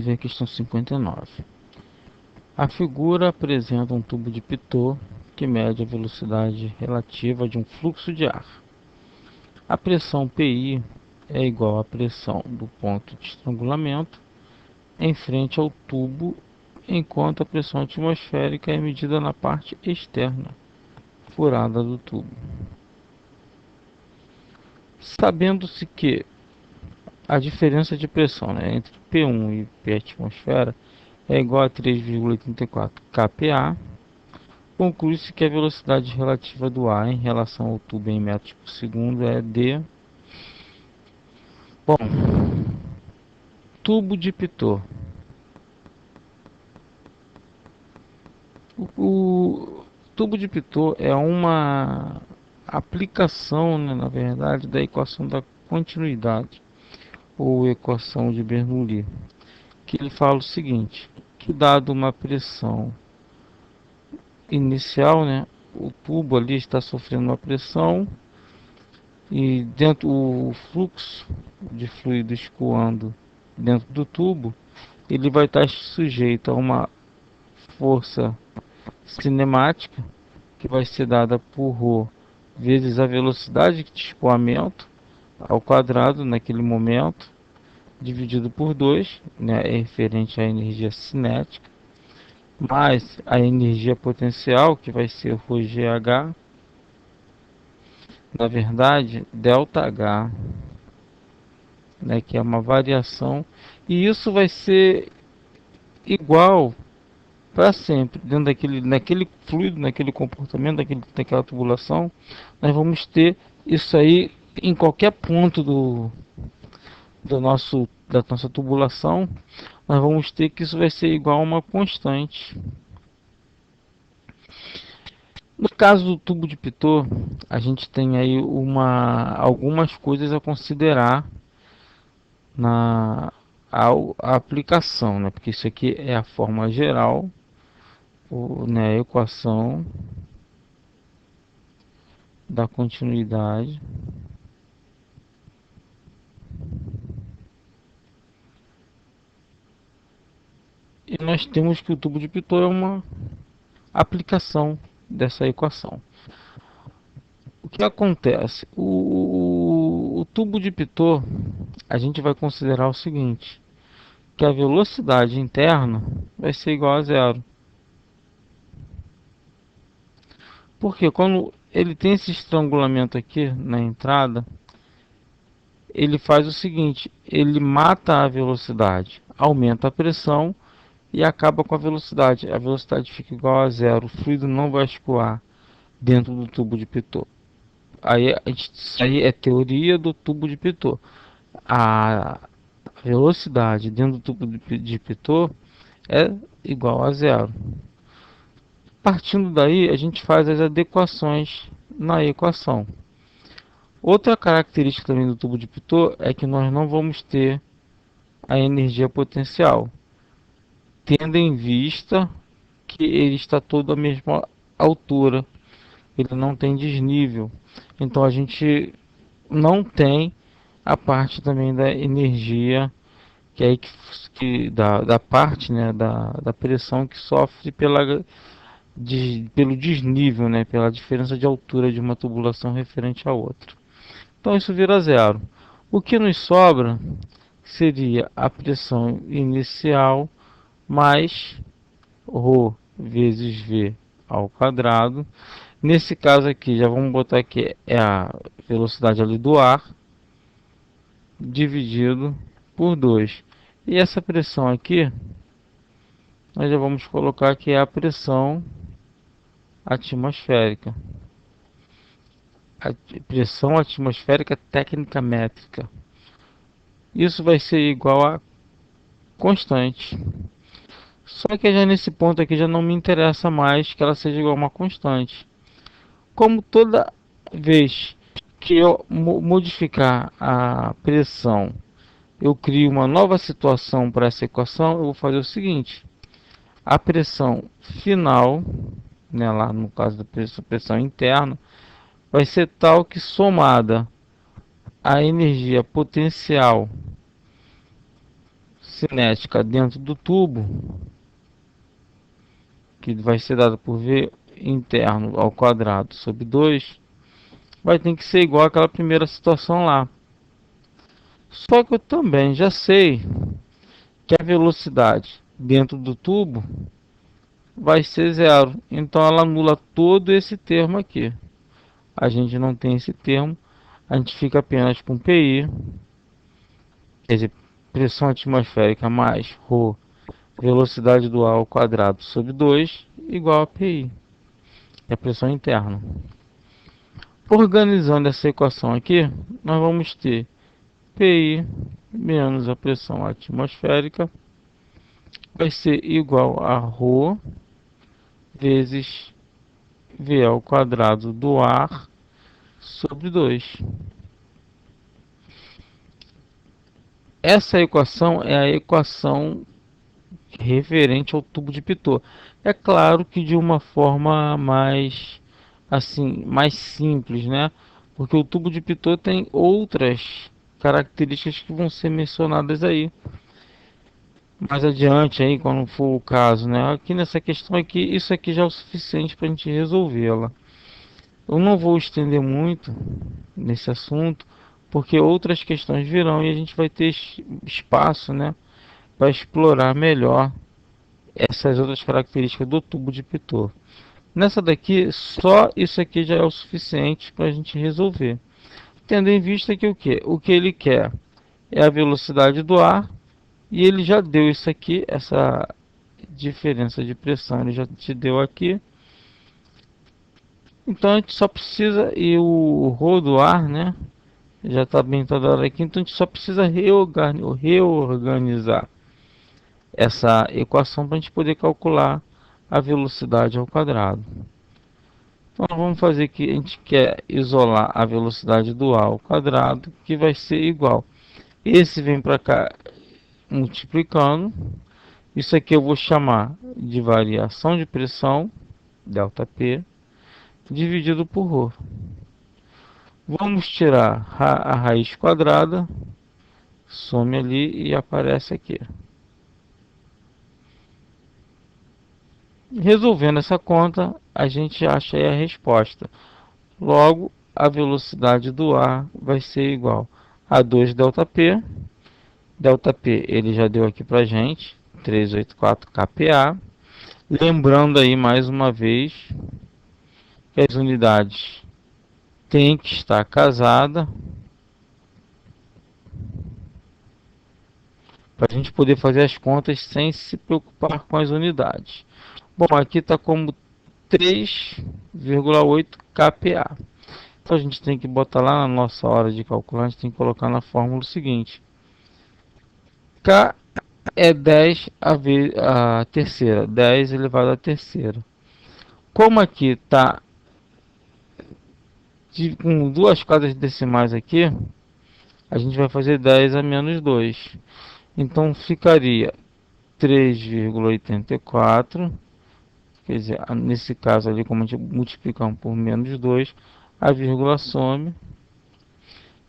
ver a questão 59. A figura apresenta um tubo de Pitot que mede a velocidade relativa de um fluxo de ar. A pressão PI é igual à pressão do ponto de estrangulamento em frente ao tubo, enquanto a pressão atmosférica é medida na parte externa, furada do tubo. Sabendo-se que a diferença de pressão, entre P1 e P atmosfera é igual a 3,84 kPa, conclui-se que a velocidade relativa do ar em relação ao tubo em metros por segundo é d. Bom, tubo de Pitot. O tubo de Pitot é uma aplicação, na verdade, da equação da continuidade, ou equação de Bernoulli, que ele fala o seguinte, que dado uma pressão inicial, o tubo ali está sofrendo uma pressão e dentro o fluxo de fluido escoando dentro do tubo, ele vai estar sujeito a uma força cinemática que vai ser dada por ρ vezes a velocidade de escoamento ao quadrado naquele momento, dividido por 2, é referente à energia cinética, mais a energia potencial, que vai ser ρgh, na verdade, ΔH, que é uma variação, e isso vai ser igual para sempre, dentro naquele fluido, naquele comportamento, daquela tubulação, nós vamos ter isso aí em qualquer ponto da nossa tubulação, nós vamos ter que isso vai ser igual a uma constante. No caso do tubo de Pitot, a gente tem aí algumas coisas a considerar na a aplicação, porque isso aqui é a forma geral, a equação da continuidade. E nós temos que o tubo de Pitot é uma aplicação dessa equação. O que acontece? O tubo de Pitot, a gente vai considerar o seguinte, que a velocidade interna vai ser igual a zero. Porque quando ele tem esse estrangulamento aqui na entrada, ele faz o seguinte, ele mata a velocidade, aumenta a pressão e acaba com a velocidade. A velocidade fica igual a zero, o fluido não vai escoar dentro do tubo de Pitot. Isso aí é teoria do tubo de Pitot. A velocidade dentro do tubo de Pitot é igual a zero. Partindo daí, a gente faz as adequações na equação. Outra característica também do tubo de Pitot é que nós não vamos ter a energia potencial, tendo em vista que ele está todo à mesma altura, ele não tem desnível. Então a gente não tem a parte também da energia que é da parte, da pressão que sofre pelo desnível, pela diferença de altura de uma tubulação referente a outra. Então isso vira zero. O que nos sobra seria a pressão inicial mais ρ vezes v ao quadrado. Nesse caso aqui, já vamos botar que é a velocidade ali do ar, dividido por 2. E essa pressão aqui, nós já vamos colocar que é a pressão atmosférica. A pressão atmosférica técnica métrica. Isso vai ser igual a constante. Só que já nesse ponto aqui já não me interessa mais que ela seja igual a uma constante. Como toda vez que eu modificar a pressão, eu crio uma nova situação para essa equação, eu vou fazer o seguinte. A pressão final, lá no caso da pressão interna, vai ser tal que somada a energia potencial cinética dentro do tubo, que vai ser dada por V interno ao quadrado sobre 2, vai ter que ser igual àquela primeira situação lá. Só que eu também já sei que a velocidade dentro do tubo vai ser zero. Então ela anula todo esse termo aqui. A gente não tem esse termo, a gente fica apenas com PI, quer dizer, pressão atmosférica mais ρ, velocidade do ar ao quadrado sobre 2, igual a PI, é a pressão interna. Organizando essa equação aqui, nós vamos ter PI menos a pressão atmosférica vai ser igual a ρ vezes V ao quadrado do ar sobre 2. Essa equação é a equação referente ao tubo de Pitot. É claro que de uma forma mais assim, mais simples, né? Porque o tubo de Pitot tem outras características que vão ser mencionadas aí mais adiante aí, quando for o caso, né? Aqui nessa questão aqui, isso aqui já é o suficiente para a gente resolvê-la. Eu não vou estender muito nesse assunto, porque outras questões virão e a gente vai ter espaço, né, para explorar melhor essas outras características do tubo de Pitot. Nessa daqui, só isso aqui já é o suficiente para a gente resolver. Tendo em vista que o que? O que ele quer é a velocidade do ar, e ele já deu isso aqui, essa diferença de pressão, ele já te deu aqui. Então a gente só precisa, e o ρ do ar, né, já está bem toda hora aqui, então a gente só precisa reorganizar essa equação para a gente poder calcular a velocidade ao quadrado. Então vamos fazer que a gente quer isolar a velocidade do ar ao quadrado, que vai ser igual. Esse vem para cá multiplicando. Isso aqui eu vou chamar de variação de pressão, ΔP, dividido por ρ. Vamos tirar a raiz quadrada, some ali e aparece aqui. Resolvendo essa conta, a gente acha aí a resposta. Logo, a velocidade do ar vai ser igual a 2 ΔP. ΔP ele já deu aqui para gente, 384 kPa. Lembrando aí mais uma vez que as unidades têm que estar casadas para a gente poder fazer as contas sem se preocupar com as unidades. Bom, aqui está como 3,8 kPa. Então a gente tem que botar lá na nossa hora de calcular, a gente tem que colocar na fórmula o seguinte: K é 10 a terceira, 10 elevado à terceira. Como aqui está com duas casas decimais aqui, a gente vai fazer 10 a menos 2. Então ficaria 3,84. Quer dizer, nesse caso ali, como a gente multiplicar por menos 2, a vírgula some.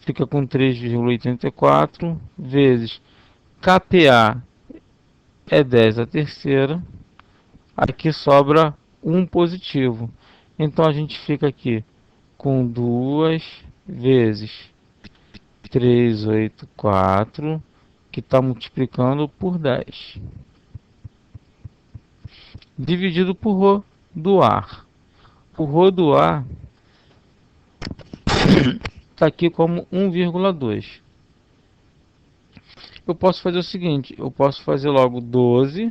Fica com 3,84 vezes kPa é 10 a terceira. Aqui sobra um positivo. Então a gente fica aqui com 2 vezes 384, que está multiplicando por 10. Dividido por ρ do ar. O ρ do ar está aqui como 1,2. Eu posso fazer o seguinte, eu posso fazer logo 12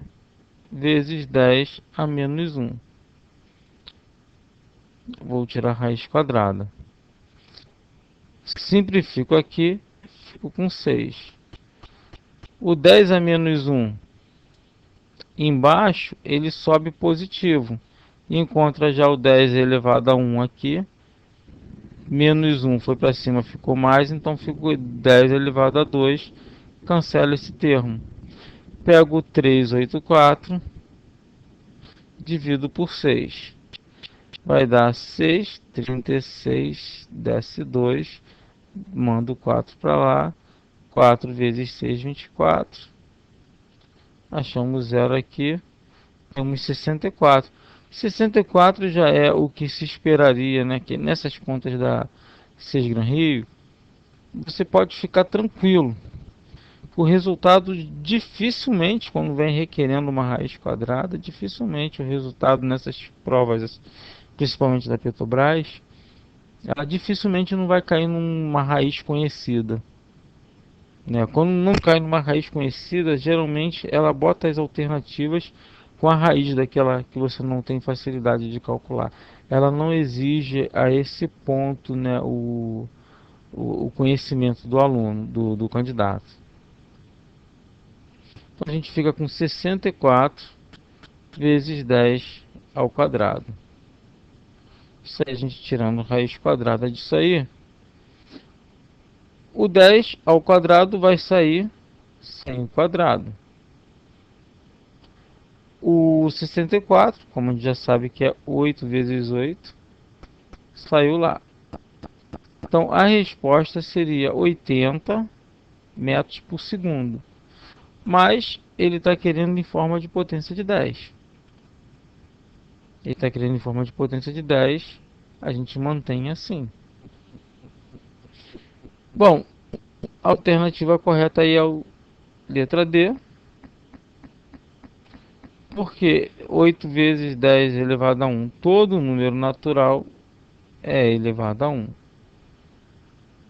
vezes 10 a menos 1. Vou tirar a raiz quadrada. Simplifico aqui, fico com 6. O 10 a menos 1 embaixo, ele sobe positivo. Encontra já o 10 elevado a 1 aqui. Menos 1 foi para cima, ficou mais, então ficou 10 elevado a 2. Cancela esse termo. Pego 384, divido por 6. Vai dar 6, 36, desce 2. Mando 4 para lá. 4 vezes 6, 24. Achamos zero aqui. Temos 64. 64 já é o que se esperaria, né? Que nessas contas da Sesgran Rio, você pode ficar tranquilo. O resultado dificilmente, quando vem requerendo uma raiz quadrada, dificilmente o resultado nessas provas, principalmente da Petrobras, ela dificilmente não vai cair numa raiz conhecida. Né? Quando não cai numa raiz conhecida, geralmente ela bota as alternativas com a raiz daquela que você não tem facilidade de calcular. Ela não exige a esse ponto, né, o conhecimento do aluno, do candidato. Então a gente fica com 64 vezes 10 ao quadrado. Isso aí, a gente tirando raiz quadrada disso aí, o 10 ao quadrado vai sair 100 quadrado. O 64, como a gente já sabe que é 8 vezes 8, saiu lá. Então a resposta seria 80 metros por segundo. Mas ele está querendo em forma de potência de 10. Ele está querendo em forma de potência de 10. A gente mantém assim. Bom, a alternativa correta aí é a letra D. Porque 8 vezes 10 elevado a 1, todo número natural é elevado a 1.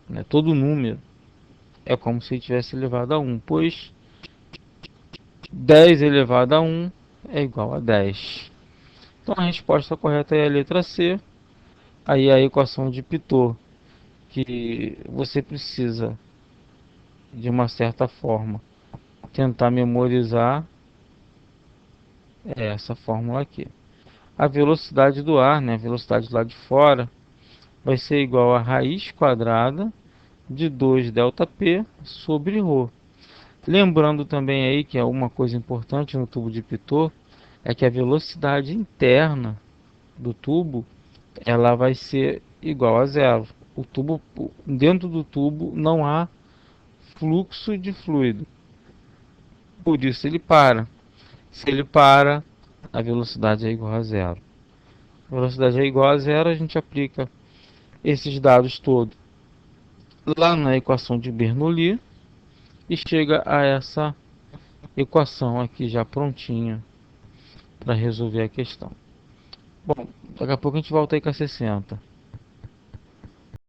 Né? Todo número é como se tivesse elevado a 1, pois 10 elevado a 1 é igual a 10. Então a resposta correta é a letra C. Aí a equação de Pitot, que você precisa, de uma certa forma, tentar memorizar, é essa fórmula aqui. A velocidade do ar, né, a velocidade lá de fora, vai ser igual a raiz quadrada de 2 ΔP sobre ρ. Lembrando também aí que é uma coisa importante no tubo de Pitot, é que a velocidade interna do tubo, ela vai ser igual a zero. O tubo, dentro do tubo não há fluxo de fluido, por isso ele para. Se ele para, a velocidade é igual a zero. A velocidade é igual a zero, a gente aplica esses dados todos lá na equação de Bernoulli e chega a essa equação aqui já prontinha para resolver a questão. Bom, daqui a pouco a gente volta aí com a 60.